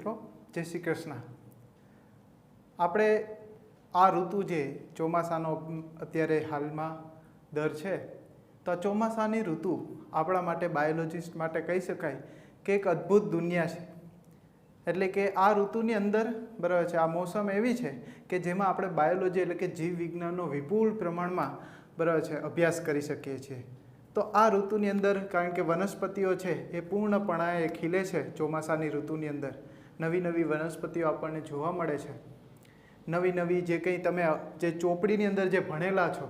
મિત્રો, જય શ્રી કૃષ્ણ। આપણે આ ઋતુ જે ચોમાસાનો અત્યારે હાલમાં દર છે, તો આ ચોમાસાની ઋતુ આપણા માટે બાયોલોજિસ્ટ માટે કહી શકાય કે એક અદ્ભુત દુનિયા છે। એટલે કે આ ઋતુની અંદર બરાબર છે, આ મોસમ એવી છે કે જેમાં આપણે બાયોલોજી એટલે કે જીવ વિજ્ઞાનનો વિપુલ પ્રમાણમાં બરાબર છે અભ્યાસ કરી શકીએ છીએ। તો આ ઋતુની અંદર કારણ કે વનસ્પતિઓ છે એ પૂર્ણપણે ખીલે છે। ચોમાસાની ઋતુની અંદર નવી નવી વનસ્પતિઓ આપણને જોવા મળે છે। નવી નવી જે કંઈ તમે જે ચોપડીની અંદર જે ભણેલા છો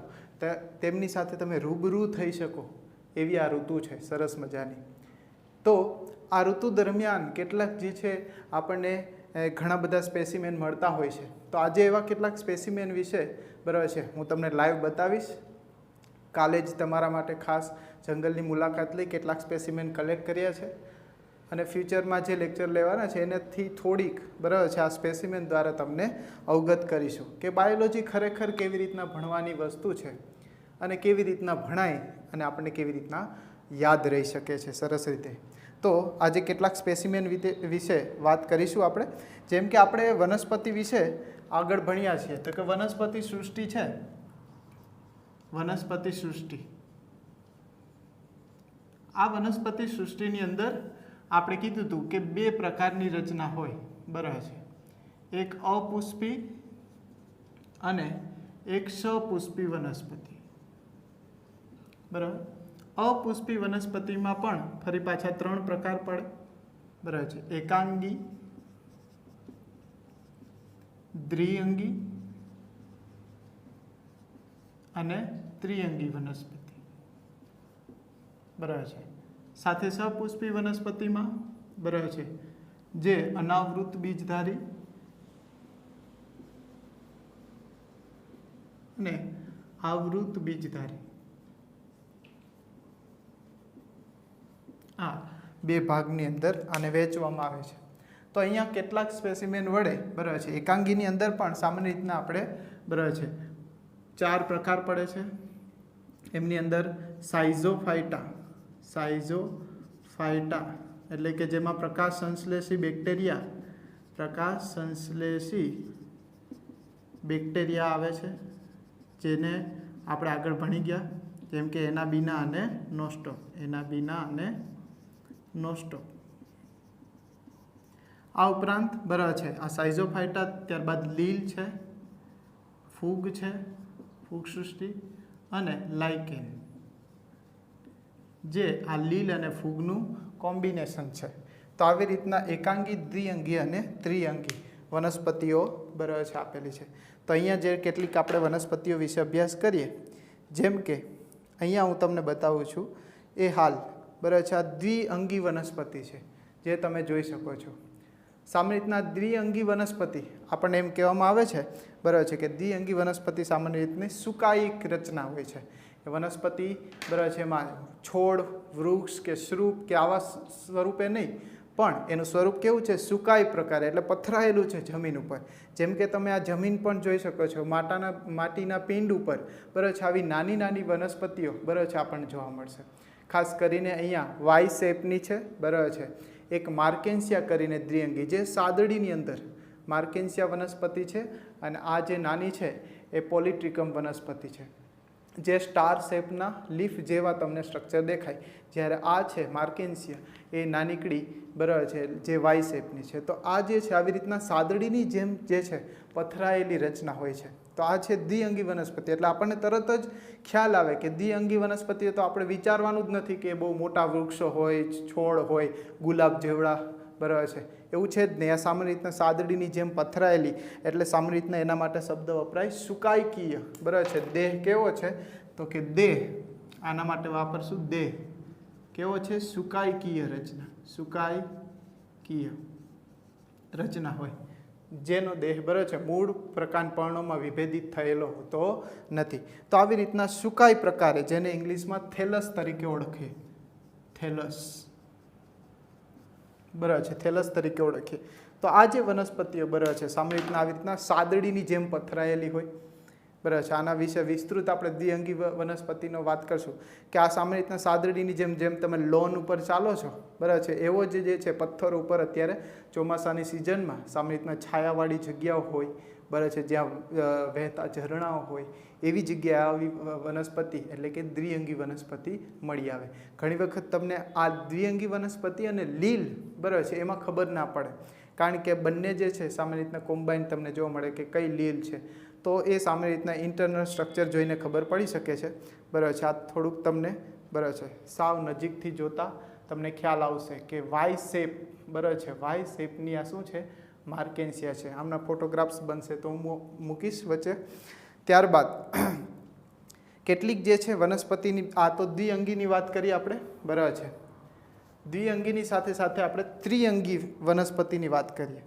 તેમની સાથે તમે રૂબરૂ થઈ શકો એવી આ ઋતુ છે સરસ મજાની। તો આ ઋતુ દરમિયાન કેટલાક જે છે આપણને ઘણા બધા સ્પેસિમેન મળતા હોય છે। તો આજે એવા કેટલાક સ્પેસિમેન વિશે બરાબર છે હું તમને લાઈવ બતાવીશ। કાલે જ તમારા માટે ખાસ જંગલની મુલાકાત લઈ કેટલાક સ્પેસિમેન કલેક્ટ કર્યા છે અને ફ્યુચરમાં જે લેક્ચર લેવાના છે એનાથી થોડીક બરાબર છે આ સ્પેસિમેન દ્વારા તમને અવગત કરીશું કે બાયોલોજી ખરેખર કેવી રીતના ભણવાની વસ્તુ છે અને કેવી રીતના ભણાય અને આપણને કેવી રીતના યાદ રહી શકે છે સરસ રીતે। તો આજે કેટલાક સ્પેસિમેન વિશે વાત કરીશું આપણે। જેમ કે આપણે વનસ્પતિ વિશે આગળ ભણ્યા છીએ તો કે વનસ્પતિ સૃષ્ટિ છે, વનસ્પતિ સૃષ્ટિ, આ વનસ્પતિ સૃષ્ટિની અંદર આપણે કીધું હતું કે બે પ્રકારની રચના હોય બરાબર છે, એક અપુષ્પી અને એક સપુષ્પી વનસ્પતિ બરાબર। અપુષ્પી વનસ્પતિમાં પણ ફરી પાછા ત્રણ પ્રકાર પડે બરાબર છે, એકાંગી, દ્વિઅંગી અને ત્રિઅંગી વનસ્પતિ બરાબર છે। સાથે સપુષ્પી વનસ્પતિમાં બરાબર છે જે અનાવૃત બીજધારી અને આવૃત બીજધારી આ બે ભાગની અંદર આને વહેંચવામાં આવે છે। તો અહીંયા કેટલાક સ્પેસિમેન વડે બરાબર છે એકાંગીની અંદર પણ સામાન્ય રીતના આપણે બરાબર છે ચાર પ્રકાર પડે છે। એમની અંદર સાઇઝોફાઇટા, સાઇઝોફાઇટા એટલે કે જેમાં પ્રકાશ સંશ્લેષી બેક્ટેરિયા, પ્રકાશ સંશ્લેષી બેક્ટેરિયા આવે છે જેને આપણે આગળ ભણી ગયા જેમ કે એનાબીના અને નોસ્ટોક, એનાબીના અને નોસ્ટોક। આ ઉપરાંત બરાબર છે આ સાઇઝોફાઇટા, ત્યારબાદ લીલ છે, ફૂગ છે, ફૂગ સૃષ્ટિ અને લાઇકેન જે આ લીલ અને ફૂગનું કોમ્બિનેશન છે। તો આવી રીતના એકાંગી, દ્વિઅંગી અને ત્રિઅંગી વનસ્પતિઓ બરાબર છે આપેલી છે। તો અહીંયા જે કેટલીક આપણે વનસ્પતિઓ વિશે અભ્યાસ કરીએ જેમ કે અહીંયા હું તમને બતાવું છું એ હાલ બરાબર છે આ દ્વિઅંગી વનસ્પતિ છે જે તમે જોઈ શકો છો। સામાન્ય રીતના દ્વિઅંગી વનસ્પતિ આપણને એમ કહેવામાં આવે છે બરાબર છે કે દ્વિઅંગી વનસ્પતિ સામાન્ય રીતની સુકાયિક રચના હોય છે। વનસ્પતિ બરાબર છે એમાં છોડ, વૃક્ષ કે શ્રુપ કે આવા સ્વરૂપે નહીં પણ એનું સ્વરૂપ કેવું છે સુકાઈ પ્રકારે એટલે પથરાયેલું છે જમીન ઉપર। જેમ કે તમે આ જમીન પણ જોઈ શકો છો માટીના પિંડ ઉપર બરાબર છે આવી નાની નાની વનસ્પતિઓ બરાબર છે આપણને જોવા મળશે। ખાસ કરીને અહીંયા વાય શેપની છે બરાબર છે, એક માર્કેન્સિયા કરીને દ્વિઅંગી જે સાદડીની અંદર માર્કેન્સિયા વનસ્પતિ છે અને આ જે નાની છે એ પોલિટ્રિકમ વનસ્પતિ છે જે સ્ટાર શેપના લીફ જેવા તમને સ્ટ્રક્ચર દેખાય, જ્યારે આ છે માર્કેન્સિયા એ નાનીકડી બરાબર છે જે વાય શેપની છે। તો આ જે છે આવી રીતના સાદડીની જેમ જે છે પથરાયેલી રચના હોય છે। તો આ છે દ્વિઅંગી વનસ્પતિ એટલે આપણને તરત જ ખ્યાલ આવે કે દ્વિઅંગી વનસ્પતિઓ તો આપણે વિચારવાનું જ નથી કે બહુ મોટા વૃક્ષો હોય, છોડ હોય, ગુલાબ જેવડા બરાબર છે એવું છે જ નહીં। આ સામાન્ય રીતના સાદડીની જેમ પથરાયેલી એટલે સામાન્ય રીતના એના માટે શબ્દ વપરાય સુકાયકીય બરાબર છે। દેહ કેવો છે તો કે દેહ આના માટે વાપરશું દેહ કેવો છે સુકાયકીય રચના, સુકાયકીય રચના હોય જેનો દેહ બરાબર છે મૂળ પ્રકાંડ પર્ણોમાં વિભેદિત થયેલો હોતો નથી। તો આવી રીતના સુકાઈ પ્રકારે જેને ઇંગ્લિશમાં થેલસ તરીકે ઓળખીએ, થેલસ બરાબર છે થેલસ તરીકે ઓળખીએ। તો આ જે વનસ્પતિઓ બરાબર છે સામાન્ય રીતના આવી રીતના સાદડીની જેમ પથરાયેલી હોય બરાબર છે. આના વિશે વિસ્તૃત આપણે દ્વિઅંગી વનસ્પતિનો વાત કરશું કે આ સામાન્ય રીતના સાદડીની જેમ જેમ તમે લોન ઉપર ચાલો છો બરાબર છે, એવો જ જે છે પથ્થર ઉપર અત્યારે ચોમાસાની સિઝનમાં સામાન્ય રીતના છાયાવાળી જગ્યાઓ હોય બરાબર છે, જ્યાં વહેતા ઝરણાઓ હોય એવી જગ્યાએ આવી વનસ્પતિ એટલે કે દ્વિઅંગી વનસ્પતિ મળી આવે. ઘણી વખત તમને આ દ્વિઅંગી વનસ્પતિ અને લીલ બરાબર છે એમાં ખબર ના પડે, કારણ કે બંને જે છે સામાન્ય રીતના કોમ્બાઈન તમને જોવા મળે કે કઈ લીલ છે, તો એ સામાન્ય રીતના ઇન્ટરનલ સ્ટ્રક્ચર જોઈને ખબર પડી શકે છે બરાબર છે. આ થોડુંક તમને બરાબર છે સાવ નજીકથી જોતા તમને ખ્યાલ આવશે કે વાય શેપ બરાબર છે, વાય શેપની આ શું છે માર્કેન્સિયા છે. આમના ફોટોગ્રાફ્સ બનશે તો હું મૂકીશ વચ્ચે. ત્યારબાદ કેટલીક જે છે વનસ્પતિની, આ તો દ્વિઅંગીની વાત કરીએ આપણે બરાબર છે. દ્વિઅંગીની સાથે સાથે આપણે ત્રિઅંગી વનસ્પતિની વાત કરીએ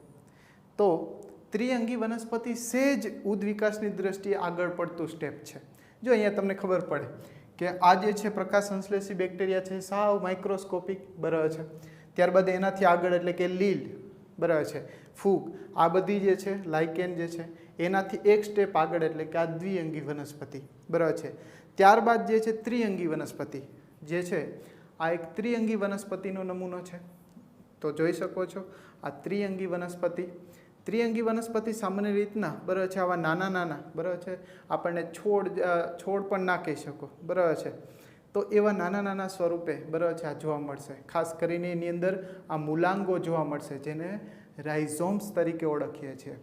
તો ત્રિઅંગી વનસ્પતિ સહેજ ઉદ્વિકાસની દ્રષ્ટિએ આગળ પડતું સ્ટેપ છે. જો અહીંયા તમને ખબર પડે કે આ જે છે પ્રકાશ સંશ્લેષી બેક્ટેરિયા છે સાવ માઇક્રોસ્કોપિક બરાબર છે. ત્યારબાદ એનાથી આગળ એટલે કે લીલ બરાબર છે, ફૂગ, આ બધી જે છે લાઇકેન જે છે એનાથી એક સ્ટેપ આગળ એટલે કે આ દ્વિઅંગી વનસ્પતિ બરાબર છે. ત્યારબાદ જે છે ત્રિઅંગી વનસ્પતિ જે છે, આ એક ત્રિઅંગી વનસ્પતિનો નમૂનો છે. તો જોઈ શકો છો આ ત્રિઅંગી વનસ્પતિ. ત્રિઅંગી વનસ્પતિ સામાન્ય રીતના બરાબર છે આવા નાના નાના બરાબર છે, આપણને છોડ પણ ના કહી શકો બરાબર છે, તો એવા નાના નાના સ્વરૂપે બરાબર છે આ જોવા મળશે. ખાસ કરીને એની અંદર આ મૂલાંગો જોવા મળશે જેને રાઇઝોમ્સ તરીકે ઓળખીએ છીએ.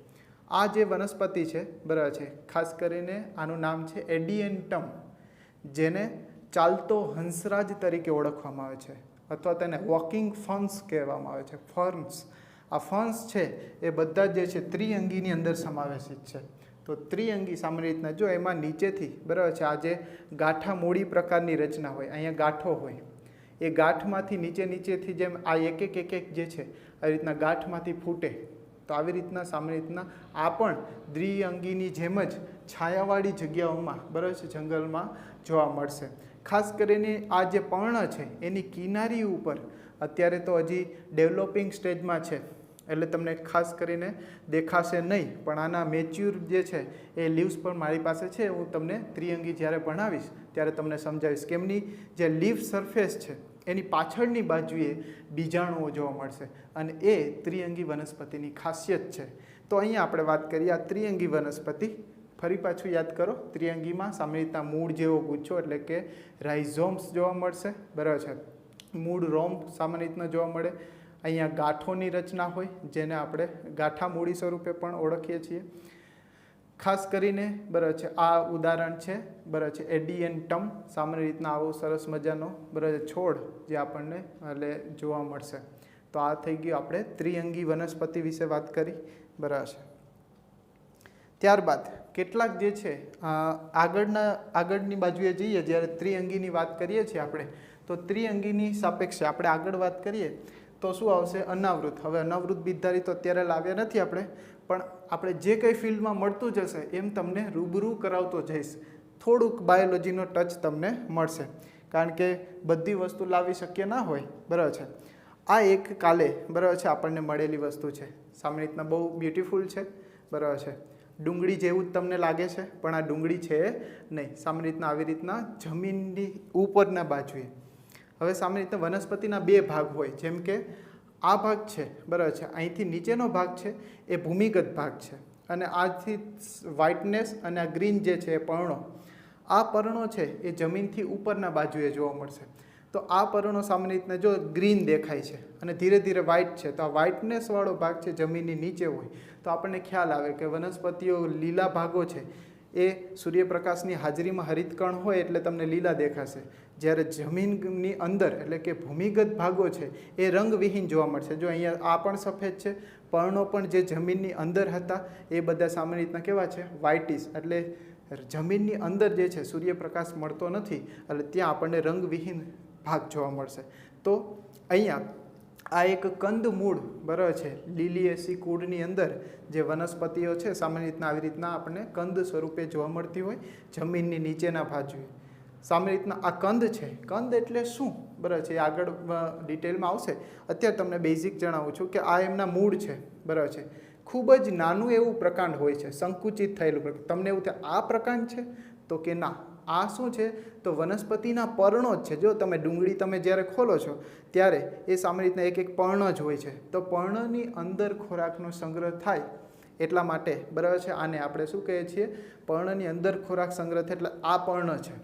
આ જે વનસ્પતિ છે બરાબર છે, ખાસ કરીને આનું નામ છે એડિએન્ટમ, જેને ચાલતો હંસરાજ તરીકે ઓળખવામાં આવે છે અથવા તેને વોકિંગ ફર્ન્સ કહેવામાં આવે છે. ફર્ન્સ, આ ફર્ન્સ છે એ બધા જે છે ત્રિઅંગીની અંદર સમાવેશિત છે. તો ત્રિઅંગી સામાન્ય રીતના જો એમાં નીચેથી બરાબર છે આ જે ગાંઠા મૂળી પ્રકારની રચના હોય, અહીંયા ગાંઠો હોય, એ ગાંઠમાંથી નીચેથી જેમ આ એક જે છે આવી રીતના ગાંઠમાંથી ફૂટે, તો આવી રીતના સામાન્ય રીતના આ પણ દ્વિઅંગીની જેમ જ છાયાવાળી જગ્યાઓમાં બરાબર છે જંગલમાં જોવા મળશે. ખાસ કરીને આ જે પર્ણ છે એની કિનારી ઉપર અત્યારે તો હજી ડેવલપિંગ સ્ટેજમાં છે એટલે તમને ખાસ કરીને દેખાશે નહીં, પણ આના મેચ્યોર જે છે એ લીવ્સ પણ મારી પાસે છે. હું તમને ત્રિઅંગી જ્યારે ભણાવીશ ત્યારે તમને સમજાવીશ કે એમની જે લીફ સરફેસ છે એની પાછળની બાજુએ બીજાણુઓ જોવા મળશે અને એ ત્રિઅંગી વનસ્પતિની ખાસિયત છે. તો અહીંયા આપણે વાત કરીએ આ ત્રિઅંગી વનસ્પતિ. ફરી પાછું યાદ કરો, ત્રિઅંગીમાં સામાન્ય રીતના મૂળ જેવો ગુચ્છો એટલે કે રાઇઝોમ્સ જોવા મળશે બરાબર છે, મૂળ રોમ્બ સામાન્ય રીતના જોવા મળે. અહીંયા ગાંઠોની રચના હોય જેને આપણે ગાંઠા મૂળી સ્વરૂપે પણ ઓળખીએ છીએ. ખાસ કરીને બરાબર છે આ ઉદાહરણ છે બરાબર છે એડિએન્ટમ, સામાન્ય રીતના આવો સરસ મજાનો બરાબર છોડ જે આપણને એટલે જોવા મળશે. તો આ થઈ ગયું આપણે ત્રિઅંગી વનસ્પતિ વિશે વાત કરી બરાબર છે. ત્યારબાદ કેટલાક જે છે આગળની બાજુએ જઈએ જ્યારે ત્રિઅંગીની વાત કરીએ છીએ આપણે, તો ત્રિઅંગીની સાપેક્ષે આપણે આગળ વાત કરીએ તો શું આવશે અનાવૃત. હવે અનાવૃત બીજધારી તો અત્યારે લાવ્યા નથી આપણે, પણ આપણે જે કંઈ ફિલ્ડમાં મળતું જશે એમ તમને રૂબરૂ કરાવતો જઈશ. થોડુંક બાયોલોજીનો ટચ તમને મળશે કારણ કે બધી વસ્તુ લાવી શક્ય ના હોય બરાબર છે. આ એક કાલે બરાબર છે આપણને મળેલી વસ્તુ છે, સામાન્ય રીતના બહુ બ્યુટીફુલ છે બરાબર છે. ડુંગળી જેવું જ તમને લાગે છે પણ આ ડુંગળી છે નહીં, સામાન્ય રીતના આવી રીતના જમીનની ઉપરના બાજુએ. હવે સામાન્ય રીતના વનસ્પતિના બે ભાગ હોય, જેમ કે આ ભાગ છે બરાબર છે, અહીંથી નીચેનો ભાગ છે એ ભૂમિગત ભાગ છે અને આથી વ્હાઇટનેસ અને આ ગ્રીન જે છે એ પર્ણો, આ પર્ણો છે એ જમીનથી ઉપરના બાજુએ જોવા મળશે. તો આ પર્ણો સામાન્ય રીતના જો ગ્રીન દેખાય છે અને ધીરે ધીરે વ્હાઇટ છે, તો આ વ્હાઇટનેસવાળો ભાગ છે જમીનની નીચે હોય તો આપણને ખ્યાલ આવે કે વનસ્પતિઓ લીલા ભાગો છે એ સૂર્યપ્રકાશની હાજરીમાં હરિતકણ હોય એટલે તમને લીલા દેખાશે, જ્યારે જમીનની અંદર એટલે કે ભૂમિગત ભાગો છે એ રંગવિહીન જોવા મળશે. જો અહીંયા આ પણ સફેદ છે, પર્ણો પણ જે જમીનની અંદર હતા એ બધા સામાન્ય રીતના કેવા છે વ્હાઇટિશ, એટલે જમીનની અંદર જે છે સૂર્યપ્રકાશ મળતો નથી એટલે ત્યાં આપણને રંગવિહીન ભાગ જોવા મળશે. તો અહીંયા આ એક કંદમૂળ બરાબર છે લીલિએસી કુળની અંદર જે વનસ્પતિઓ છે સામાન્ય રીતના આવી રીતના આપણને કંદ સ્વરૂપે જોવા મળતી હોય જમીનની નીચેના બાજુએ. સામાન્ય રીતના આ કંદ છે, કંદ એટલે શું બરાબર છે એ આગળ ડિટેલમાં આવશે. અત્યારે તમને બેઝિક જણાવું છું કે આ એમના મૂળ છે બરાબર છે. ખૂબ જ નાનું એવું પ્રકાંડ હોય છે, સંકુચિત થયેલું પ્રકાંડ. તમને એવું થાય આ પ્રકાંડ છે તો કે ના, આ શું છે તો વનસ્પતિના પર્ણો જ છે. જો તમે ડુંગળી તમે જ્યારે ખોલો છો ત્યારે એ સામાન્ય રીતના એક એક પર્ણ જ હોય છે. તો પર્ણની અંદર ખોરાકનો સંગ્રહ થાય એટલા માટે બરાબર છે, આને આપણે શું કહીએ છીએ, પર્ણની અંદર ખોરાક સંગ્રહ થાય એટલે આ પર્ણ છે.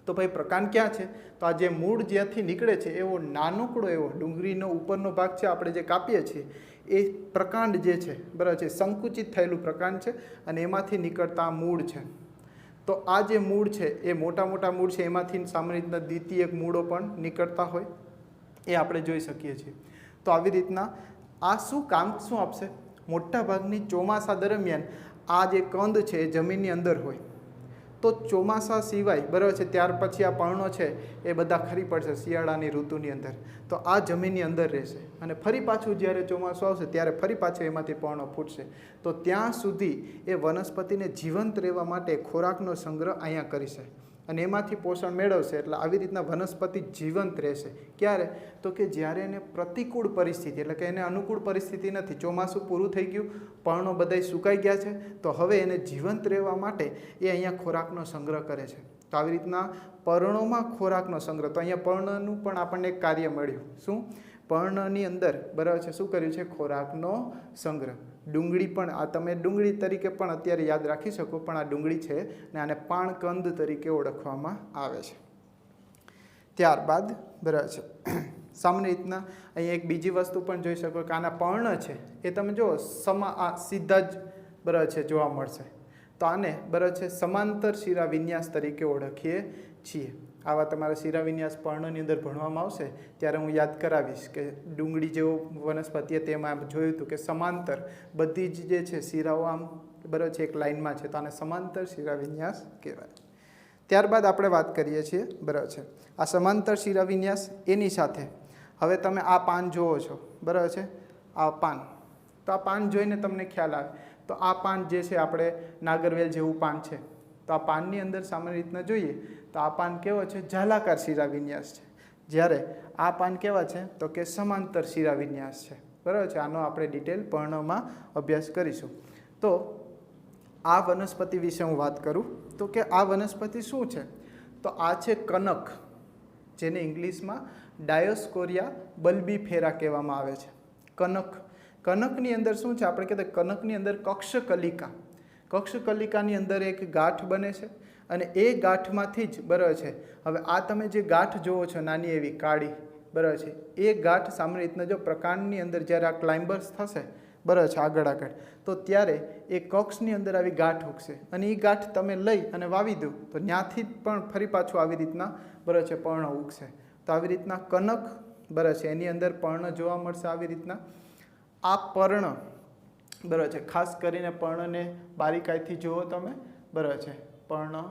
તો ભાઈ પ્રકાંડ ક્યાં છે, તો આ જે મૂળ જ્યાંથી નીકળે છે એવો નાનકડો એવો ડુંગળીનો ઉપરનો ભાગ છે આપણે જે કાપીએ છીએ એ પ્રકાંડ જે છે બરાબર છે, સંકુચિત થયેલું પ્રકાંડ છે અને એમાંથી નીકળતા મૂળ છે. તો આ જે મૂળ છે એ મોટા મોટા મૂળ છે, એમાંથી સામાન્ય રીતના દ્વિતીયક મૂળો પણ નીકળતા હોય એ આપણે જોઈ શકીએ છીએ. તો આવી રીતના આ શું કામ શું આપશે, મોટા ભાગની ચોમાસા દરમિયાન આ જે કંદ છે એ જમીનની અંદર હોય, તો ચોમાસા સિવાય બરાબર છે ત્યાર પછી આ પર્ણો છે એ બધા ખરી પડશે શિયાળાની ઋતુની અંદર. તો આ જમીનની અંદર રહેશે અને ફરી પાછું જ્યારે ચોમાસું આવશે ત્યારે ફરી પાછું એમાંથી પર્ણો ફૂટશે. તો ત્યાં સુધી એ વનસ્પતિને જીવંત રહેવા માટે ખોરાકનો સંગ્રહ અહીંયા કરીશે અને એમાંથી પોષણ મેળવશે. એટલે આવી રીતના વનસ્પતિ જીવંત રહેશે. ક્યારે, તો કે જ્યારે એને પ્રતિકૂળ પરિસ્થિતિ એટલે કે એને અનુકૂળ પરિસ્થિતિ નથી, ચોમાસું પૂરું થઈ ગયું, પર્ણો બધાય સુકાઈ ગયા છે, તો હવે એને જીવંત રહેવા માટે એ અહીંયા ખોરાકનો સંગ્રહ કરે છે. તો આવી રીતના પર્ણોમાં ખોરાકનો સંગ્રહ. તો અહીંયા પર્ણનું પણ આપણને એક કાર્ય મળ્યું. શું, પર્ણની અંદર બરાબર છે શું કર્યું છે, ખોરાકનો સંગ્રહ. ડુંગળી પણ આ તમે ડુંગળી તરીકે પણ અત્યારે યાદ રાખી શકો, પણ આ ડુંગળી છે ને આને પાણકંદ તરીકે ઓળખવામાં આવે છે. ત્યારબાદ બરાબર છે સામાન્ય રીતના અહીંયા એક બીજી વસ્તુ પણ જોઈ શકો કે આના પર્ણ છે એ તમે જો આ સીધા જ બરાબર છે જોવા મળશે. તો આને બરાબર છે સમાંતર શિરા વિન્યાસ તરીકે ઓળખીએ છીએ. આવા તમારા શિરા વિન્યાસ પર્ણની અંદર ભણવામાં આવશે ત્યારે હું યાદ કરાવીશ કે ડુંગળી જેવો વનસ્પતિ તેમાં જોયું હતું કે સમાંતર બધી જ જે છે શિરાઓ આમ બરાબર છે એક લાઇનમાં છે, તો આને સમાંતર શિરા વિન્યાસ કહેવાય. ત્યારબાદ આપણે વાત કરીએ છીએ બરાબર છે આ સમાંતર શિરા વિન્યાસ. એની સાથે હવે તમે આ પાન જુઓ છો બરાબર છે, આ પાન, તો આ પાન જોઈને તમને ખ્યાલ આવે તો આ પાન જે છે આપણે નાગરવેલ જેવું પાન છે, તો આ પાનની અંદર સામાન્ય રીતના જોઈએ તો આ પાન કેવો છે, ઝાલાકાર શિરા વિન્યાસ છે. જ્યારે આ પાન કેવા છે તો કે સમાંતર શિરા વિન્યાસ છે બરાબર છે. આનો આપણે ડિટેલ પર્ણમાં અભ્યાસ કરીશું. તો આ વનસ્પતિ વિશે હું વાત કરું તો કે આ વનસ્પતિ શું છે, તો આ છે કનક, જેને ઇંગ્લિશમાં ડાયોસ્કોરિયા બલ્બીફેરા કહેવામાં આવે છે. કનક, કનકની અંદર શું છે, આપણે કહેતા કનકની અંદર કક્ષકલિકા, કક્ષકલિકાની અંદર એક ગાંઠ બને છે અને એ ગાંઠમાંથી જ બરાબર છે. હવે આ તમે જે ગાંઠ જોવો છો નાની એવી કાળી બરાબર છે, એ ગાંઠ સામાન્ય રીતના જો પ્રકાંડની અંદર જ્યારે આ ક્લાઇમ્બર્સ થશે બરાબર છે આગળ આગળ, તો ત્યારે એ કક્ષની અંદર આવી ગાંઠ ઉગશે અને એ ગાંઠ તમે લઈ અને વાવી દો તો ત્યાંથી પણ ફરી પાછું આવી રીતના બરાબર છે પર્ણ ઉગશે. તો આવી રીતના કનક બરાબર છે એની અંદર પર્ણ જોવા મળશે. આવી રીતના આ પર્ણ બરાબર છે, ખાસ કરીને પર્ણને બારીકાઈથી જુઓ તમે બરાબર છે પર્ણ.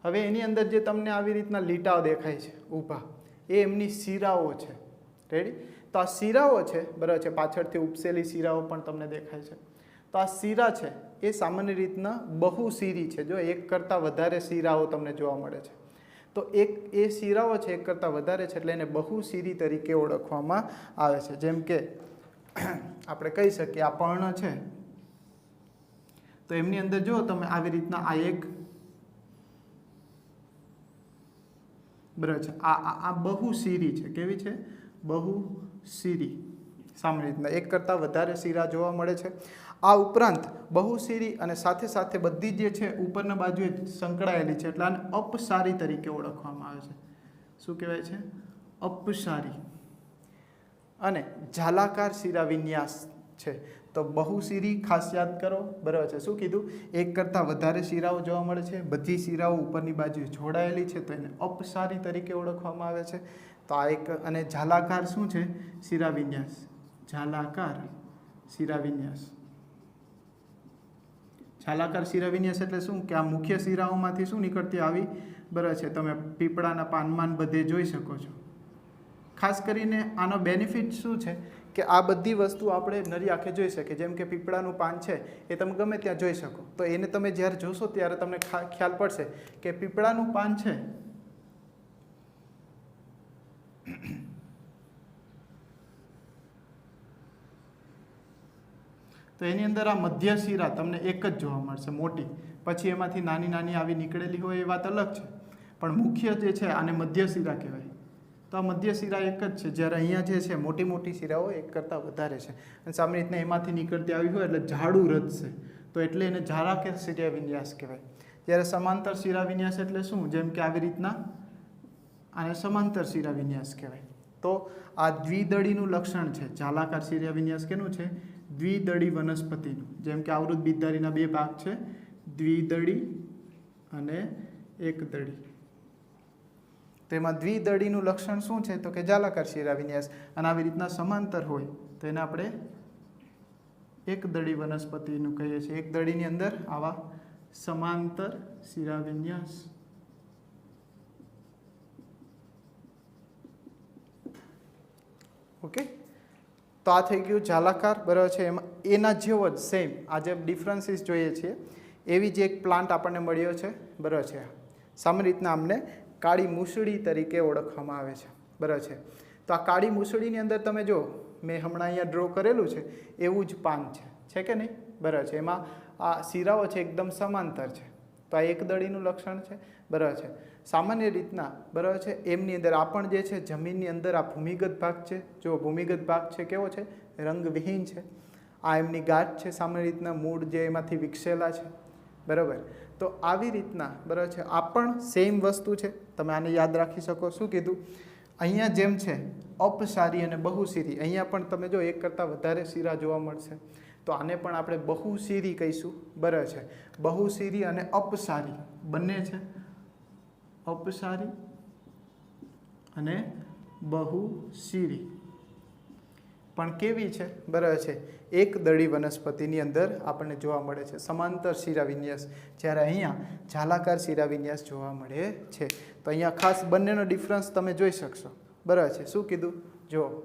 હવે એની અંદર જે તમને આવી રીતના લીટાઓ દેખાય છે ઊભા, એ એમની શિરાઓ છે. રેડી, તો આ શિરાઓ છે બરાબર છે, પાછળથી ઉપસેલી શિરાઓ પણ તમને દેખાય છે. તો આ શિરા છે એ સામાન્ય રીતના બહુશિરી છે. જો એક કરતાં વધારે શિરાઓ તમને જોવા મળે છે, તો એ શિરાઓ છે એક કરતાં વધારે છે એટલે એને બહુશિરી તરીકે ઓળખવામાં આવે છે. જેમ કે આપણે કહી શકીએ આ પર્ણ છે તો એમની અંદર જો તમે આવી રીતના આ એક બરાબર છે આ બહુશિરી છે. કેવી છે, બહુશિરી. સામાન્ય રીતના એક કરતાં વધારે શિરા જોવા મળે છે. આ ઉપરાંત બહુશિરી અને સાથે સાથે બધી જે છે ઉપરના બાજુએ સંકળાયેલી છે એટલે આને અપસારી તરીકે ઓળખવામાં આવે છે. શું કહેવાય છે, અપસારી. અને ઝાલાકાર શિરા વિન્યાસ છે. તો બહુશિરી ખાસ યાદ કરો બરાબર છે. શું કીધું, એક કરતાં વધારે શિરાઓ જોવા મળે છે, બધી શિરાઓ ઉપરની બાજુએ જોડાયેલી છે તો એને અપસારી તરીકે ઓળખવામાં આવે છે. તો આ એક, અને ઝાલાકાર શું છે, શિરા વિન્યાસ, ઝાલાકાર શિરા વિન્યાસ. ઝાલાકાર શિરા વિન્યાસ એટલે શું કે આ મુખ્ય શિરાઓમાંથી શું નીકળતી આવી બરાબર છે, તમે પીપળાના પાનમાં બધે જોઈ શકો છો. ખાસ કરીને આનો બેનિફિટ શું છે કે આ બધી વસ્તુ આપણે નરી આંખે જોઈ શકીએ. જેમ કે પીપળાનું પાન છે એ તમે ગમે ત્યાં જોઈ શકો, તો એને તમે જ્યારે જોશો ત્યારે તમને ખ્યાલ પડશે કે પીપળાનું પાન છે તો એની અંદર આ મધ્ય શિરા તમને એક જ જોવા મળશે મોટી, પછી એમાંથી નાની નાની આવી નીકળેલી હોય એ વાત અલગ છે, પણ મુખ્ય જે છે આને મધ્ય શિરા કહેવાય. તો આ મધ્ય શિરા એક જ છે, જ્યારે અહીંયા જે છે મોટી મોટી શિરાઓ એક કરતાં વધારે છે, અને સામાન્ય રીતના એમાંથી નીકળતી આવી હોય એટલે જાડું રથ છે, તો એટલે એને જાલાકાર શિરા વિન્યાસ કહેવાય. જ્યારે સમાંતર શિરા વિન્યાસ એટલે શું? જેમ કે આવી રીતના આને સમાંતર શિરા વિન્યાસ કહેવાય. તો આ દ્વિદળીનું લક્ષણ છે. જાલાકાર શિરા વિન્યાસ કેનું છે? દ્વિદળી વનસ્પતિનું. જેમ કે આવૃત બીજધારીના બે ભાગ છે, દ્વિદળી અને એકદળી. તેમાં દ્વિદળીનું લક્ષણ શું છે? તો કે જાલાકાર શિરા વિન્યાસ. અને આવી રીતના સમાંતર હોય તો એને આપણે એકદળી વનસ્પતિનું કહીએ છીએ. એકદળીની અંદર આવા સમાંતર શિરા વિન્યાસ. ઓકે, તો આ થઈ ગયું જાલાકાર, બરાબર છે. એમાં એના જેવો જ સેમ આ જે ડિફરન્સીસ જોઈએ છીએ એવી જ એક પ્લાન્ટ આપણને મળ્યો છે, બરાબર છે. સામાન્ય રીતના અમને કાળી મૂસળી તરીકે ઓળખવામાં આવે છે, બરાબર છે. તો આ કાળી મૂસળીની અંદર તમે જો મેં હમણાં અહીંયા ડ્રો કરેલું છે એવું જ પાન છે કે નહીં? બરાબર છે. એમાં આ શિરાઓ છે એકદમ સમાંતર છે, તો આ એકદળીનું લક્ષણ છે, બરાબર છે. સામાન્ય રીતના, બરાબર છે, એમની અંદર આ પણ જે છે જમીનની અંદર આ ભૂમિગત ભાગ છે. જો ભૂમિગત ભાગ છે કેવો છે? રંગવિહીન છે. આ એમની ગાંઠ છે, સામાન્ય રીતના મૂળ જે એમાંથી વિકસેલા છે, બરાબર. તો આવી રીતના, બરાબર છે, આ પણ સેમ વસ્તુ છે. તમે આને યાદ રાખી શકો. શું કીધું? અહીંયા જેમ છે અપસારી અને બહુશીરી, અહીંયા પણ તમે જો એક કરતાં વધારે શિરા જોવા મળશે, તો આને પણ આપણે બહુશીરી કહીશું, બરાબર છે. બહુશીરી અને અપસારી બંને છે, અપસારી અને બહુશીરી પણ કેવી છે? બરાબર છે, એકદળી વનસ્પતિની અંદર આપણને જોવા મળે છે સમાંતર શિરા વિન્યાસ, જ્યારે અહીંયા જાલાકાર શિરા વિન્યાસ જોવા મળે છે. તો અહીંયા ખાસ બંનેનો ડિફરન્સ તમે જોઈ શકશો, બરાબર છે. શું કીધું? જો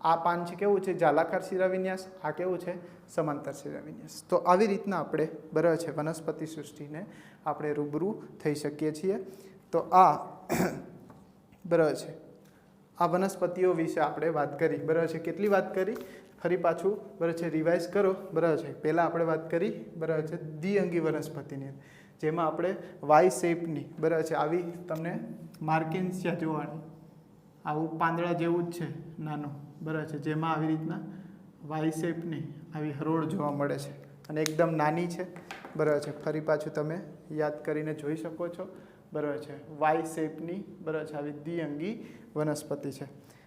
આ પાન છે કેવું છે? જાલાકાર શિરા વિન્યાસ. આ કેવું છે? સમાંતર શિરા વિન્યાસ. તો આવી રીતના આપણે, બરાબર છે, વનસ્પતિ સૃષ્ટિને આપણે રૂબરૂ થઈ શકીએ છીએ. તો આ બરાબર છે, આ વનસ્પતિઓ વિશે આપણે વાત કરી, બરાબર છે. કેટલી વાત કરી? ફરી પાછું, બરાબર છે, રિવાઇઝ કરો, બરાબર છે. પહેલાં આપણે વાત કરી, બરાબર છે, દ્વિઅંગી વનસ્પતિની, જેમાં આપણે વાય શેપની, બરાબર છે, આવી તમને માર્કેન્સિયા જોવાની, આવું પાંદડા જેવું જ છે નાનું, બરાબર છે, જેમાં આવી રીતના વાય શેપની આવી હરોળ જોવા મળે છે અને એકદમ નાની છે, બરાબર છે. ફરી પાછું તમે યાદ કરીને જોઈ શકો છો, બરાબર છે. વાય શેપની, બરાબર છે, આવી દ્વિઅંગી વનસ્પતિ છે.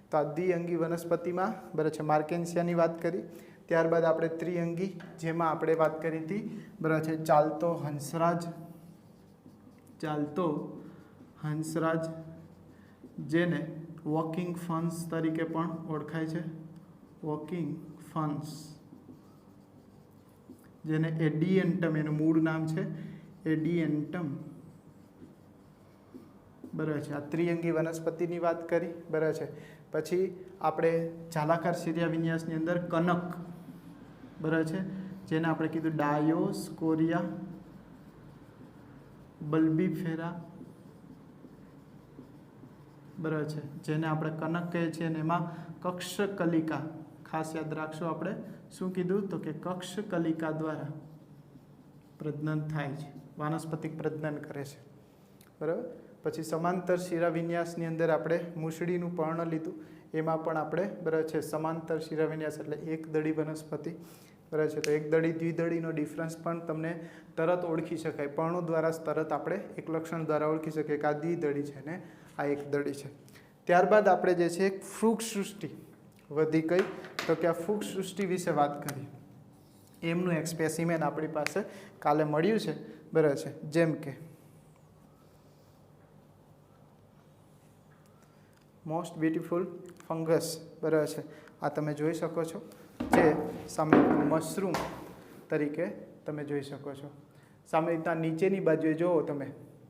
તો આ દ્વિઅંગી વનસ્પતિમાં, બરાબર છે, માર્કેન્સિયાની વાત કરી. ત્યારબાદ આપણે ત્રિઅંગી, જેમાં આપણે વાત કરી હતી, બરાબર છે, ચાલતો હંસરાજ, જેને વોકિંગ ફન્સ તરીકે પણ ઓળખાય છે. વોકિંગ ફન્સ, જેને એડિયન્ટમ, એનું મૂળ નામ છે એડિયન્ટમ, બરાબર છે. આ ત્રિઅંગી વનસ્પતિની વાત કરી, બરાબર છે. પછી આપણે જાલાકાર શિરા વિન્યાસની અંદર કનક, બરાબર છે, જેને આપણે કીધું ડાયોસ્કોરિયા બલ્બીફેરા, બરાબર છે, જેને આપણે કનક કહીએ છીએ. અને એમાં કક્ષકલિકા, ખાસ યાદ રાખશો આપણે શું કીધું? તો કે કક્ષકલિકા દ્વારા પ્રજનન થાય છે, વાનસ્પતિક પ્રજનન કરે છે, બરાબર. પછી સમાંતર શિરા વિન્યાસની અંદર આપણે મૂસળીનું પર્ણ લીધું, એમાં પણ આપણે, બરાબર છે, સમાંતર શિરા વિન્યાસ એટલે એકદળી વનસ્પતિ, બરાબર છે. તો એકદળી દ્વિદળીનો ડિફરન્સ પણ તમને તરત ઓળખી શકાય, પર્ણો દ્વારા તરત આપણે એક લક્ષણ દ્વારા ઓળખી શકીએ કે આ દ્વિદળી છે ને આ એકદળી છે. ત્યારબાદ આપણે જે છે ફૂગ સૃષ્ટિ વધી ગઈ, તો કે આ ફૂગ સૃષ્ટિ વિશે વાત કરી. એમનું એક સ્પેસિમેન આપણી પાસે કાલે મળ્યું છે, બરાબર છે. જેમ કે મોસ્ટ બ્યુટીફુલ ફંગસ, બરાબર છે, આ તમે જોઈ શકો છો, જે સામે મશરૂમ તરીકે તમે જોઈ શકો છો. સામે રીતના નીચેની બાજુએ જુઓ તમે,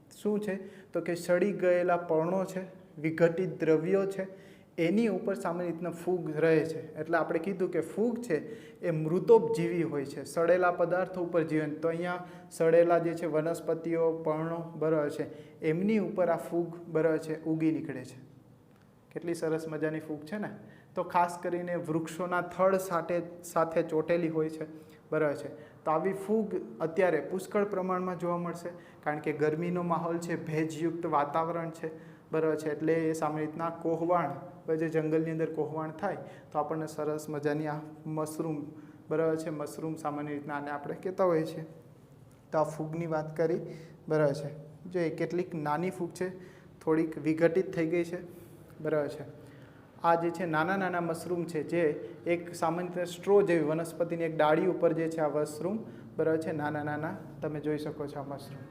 શું છે? તો કે સડી ગયેલા પર્ણો છે, વિઘટિત દ્રવ્યો છે, એની ઉપર સામાન્ય રીતના ફૂગ રહે છે. એટલે આપણે કીધું કે ફૂગ છે એ મૃતોપજીવી હોય છે, સડેલા પદાર્થો ઉપર જીવન. તો અહીંયા સડેલા જે છે વનસ્પતિઓ, પર્ણો, બરાબર છે, એમની ઉપર આ ફૂગ, બરાબર છે, ઉગી નીકળે છે. કેટલી સરસ મજાની ફૂગ છે ને. તો ખાસ કરીને વૃક્ષોના થડ સાથે ચોંટેલી હોય છે, બરાબર છે. તો આવી ફૂગ અત્યારે પુષ્કળ પ્રમાણમાં જોવા મળશે, કારણ કે ગરમીનો માહોલ છે, ભેજયુક્ત વાતાવરણ છે, બરાબર છે. એટલે એ સામાન્ય રીતના કોહવાણ, જે જંગલની અંદર કોહવાણ થાય તો આપણને સરસ મજાની આ મશરૂમ, બરાબર છે, મશરૂમ સામાન્ય રીતના આને આપણે કહેતા હોઈએ છીએ. તો આ ફૂગની વાત કરી, બરાબર છે. જો એ કેટલીક નાની ફૂગ છે, થોડીક વિઘટિત થઈ ગઈ છે, બરાબર છે. આ જે છે નાના નાના મશરૂમ છે, જે એક સામાન્ય રીતે સ્ટ્રો જેવી વનસ્પતિની એક ડાળી ઉપર જે છે આ મશરૂમ, બરાબર છે, નાના નાના તમે જોઈ શકો છો આ મશરૂમ,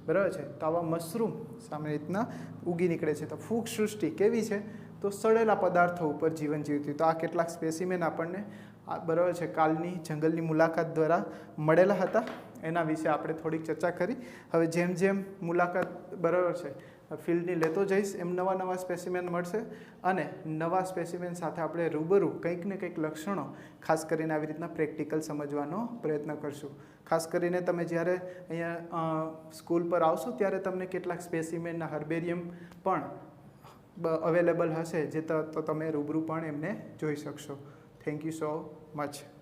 બરાબર છે. તો આવા મશરૂમ સામાન્ય રીતના ઉગી નીકળે છે. તો ફૂગ સૃષ્ટિ કેવી છે? તો સડેલા પદાર્થો ઉપર જીવન જીવતી. તો આ કેટલાક સ્પેસિમેન આપણને બરાબર છે કાલની જંગલની મુલાકાત દ્વારા મળેલા હતા, એના વિશે આપણે થોડીક ચર્ચા કરી. હવે જેમ જેમ મુલાકાત બરાબર છે ફિલ્ડની લેતો જઈશ, એમ નવા નવા સ્પેસિમેન મળશે, અને નવા સ્પેસિમેન સાથે આપણે રૂબરૂ કંઈક ને કંઈક લક્ષણો ખાસ કરીને આવી રીતના પ્રેક્ટિકલ સમજવાનો પ્રયત્ન કરશું. ખાસ કરીને તમે જ્યારે અહીંયા સ્કૂલ પર આવશો ત્યારે તમને કેટલાક સ્પેસિમેનના હર્બેરિયમ પણ અવેલેબલ હશે, જે તો તમે રૂબરૂ પણ એમને જોઈ શકશો. Thank you so much.